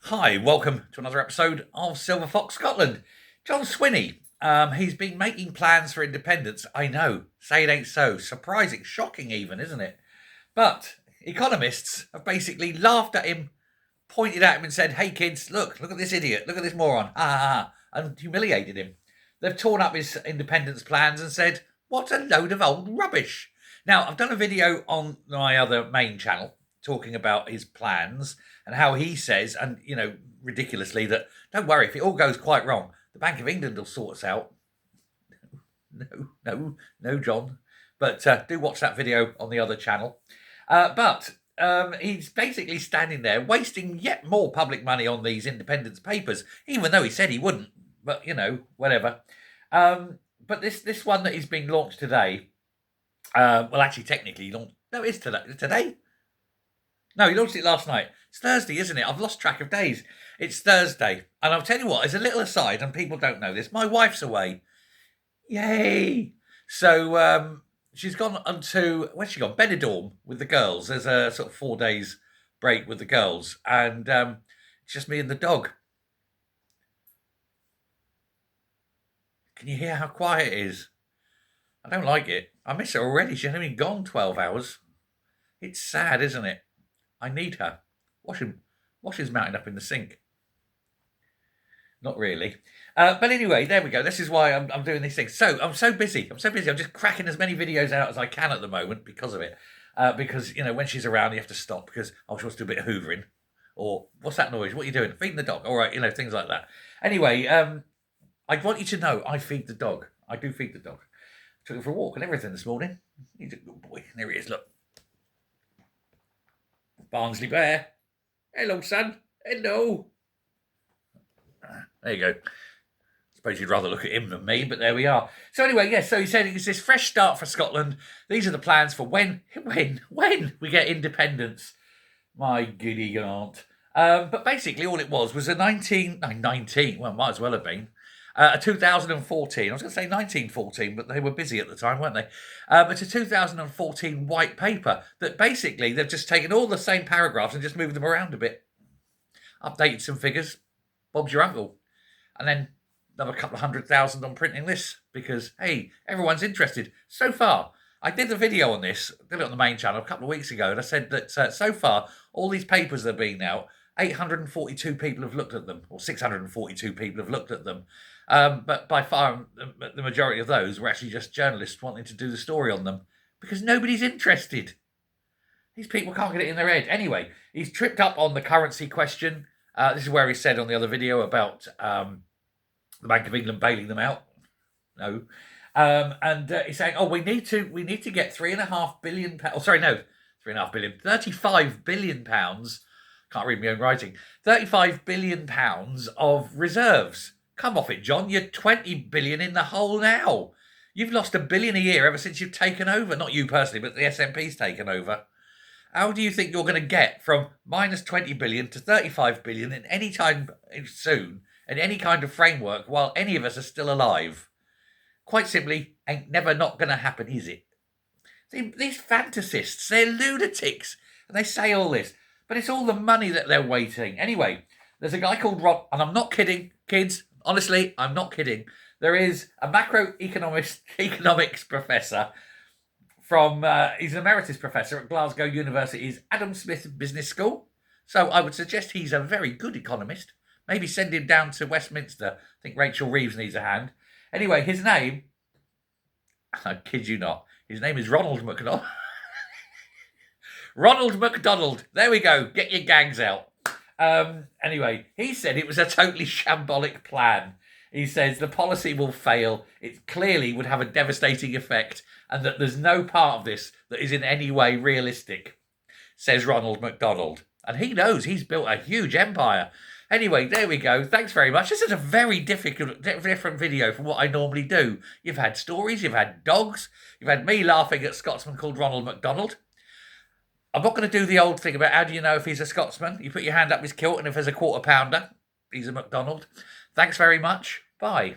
Hi, welcome to another episode of Silver Fox Scotland. John Swinney, he's been making plans for independence. I know, say it ain't so. Surprising, shocking even, isn't it? But economists have basically laughed at him, pointed at him and said, hey kids, look at this idiot, look at this moron, and humiliated him. They've torn up his independence plans and said, what a load of old rubbish. Now, I've done a video on my other main channel talking about his plans and how he says, and ridiculously, that don't worry, if it all goes quite wrong, the Bank of England will sort us out. No, John. But do watch that video on the other channel. But he's basically standing there wasting yet more public money on these independence papers, even though he said he wouldn't. But, whatever. But this one that is being launched today, well, actually, technically, no, it's today. Today? No, he launched it last night. It's Thursday, isn't it? I've lost track of days. It's Thursday. And I'll tell you what, as a little aside, and people don't know this, my wife's away. Yay! So she's gone onto, where's she gone? Benidorm with the girls. There's a sort of 4 days break with the girls. And it's just me and the dog. Can you hear how quiet it is? I don't like it. I miss her already. She's only been gone 12 hours. It's sad, isn't it? I need her. Washing's mounting up in the sink. Not really. But anyway, there we go. This is why I'm doing these things. So I'm so busy. I'm just cracking as many videos out as I can at the moment because of it. Because, when she's around, you have to stop because I'm supposed to do a bit of hoovering. Or, what's that noise? What are you doing? Feeding the dog. All right, things like that. Anyway, I want you to know I feed the dog. I do feed the dog. Took him for a walk and everything this morning. He's a good boy. There he is, look. Barnsley Bear. Hello, son. Hello. There you go. Suppose you'd rather look at him than me, but there we are. So anyway, yes, so he said it's this fresh start for Scotland. These are the plans for when we get independence. My giddy aunt. But basically all it was a 19, well, might as well have been, a 2014, I was going to say 1914, but they were busy at the time, weren't they? It's a 2014 white paper that basically they've just taken all the same paragraphs and just moved them around a bit. Updated some figures. Bob's your uncle. And then another couple of 100,000 on printing this because, hey, everyone's interested. So far, I did a video on this, did it on the main channel a couple of weeks ago, and I said that so far, all these papers that are being out, 842 people have looked at them, or 642 people have looked at them. But by far, the majority of those were actually just journalists wanting to do the story on them because nobody's interested. These people can't get it in their head. Anyway, he's tripped up on the currency question. This is where he said on the other video about the Bank of England bailing them out. No. And he's saying, we need to get £3.5 billion. Oh, sorry, no, £3.5 billion. £35 billion. Can't read my own writing. £35 billion of reserves. Come off it, John. You're 20 billion in the hole now. You've lost $1 billion a year ever since you've taken over. Not you personally, but the SNP's taken over. How do you think you're going to get from minus 20 billion to 35 billion in any time soon, in any kind of framework, while any of us are still alive? Quite simply, ain't never not going to happen, is it? See, these fantasists, they're lunatics, and they say all this, but it's all the money that they're waiting. Anyway, there's a guy called Rob, and I'm not kidding, kids. Honestly, I'm not kidding. There is a economics professor from, he's an emeritus professor at Glasgow University's Adam Smith Business School. So I would suggest he's a very good economist. Maybe send him down to Westminster. I think Rachel Reeves needs a hand. Anyway, his name, I kid you not, his name is Ronald McDonald. Ronald McDonald. There we go. Get your gags out. Anyway, he said it was a totally shambolic plan. He says the policy will fail. It clearly would have a devastating effect and that there's no part of this that is in any way realistic, says Ronald McDonald. And he knows he's built a huge empire. Anyway, there we go. Thanks very much. This is a very different video from what I normally do. You've had stories, you've had dogs, you've had me laughing at a Scotsman called Ronald McDonald. I'm not going to do the old thing about how do you know if he's a Scotsman. You put your hand up his kilt and if there's a quarter pounder, he's a McDonald. Thanks very much. Bye.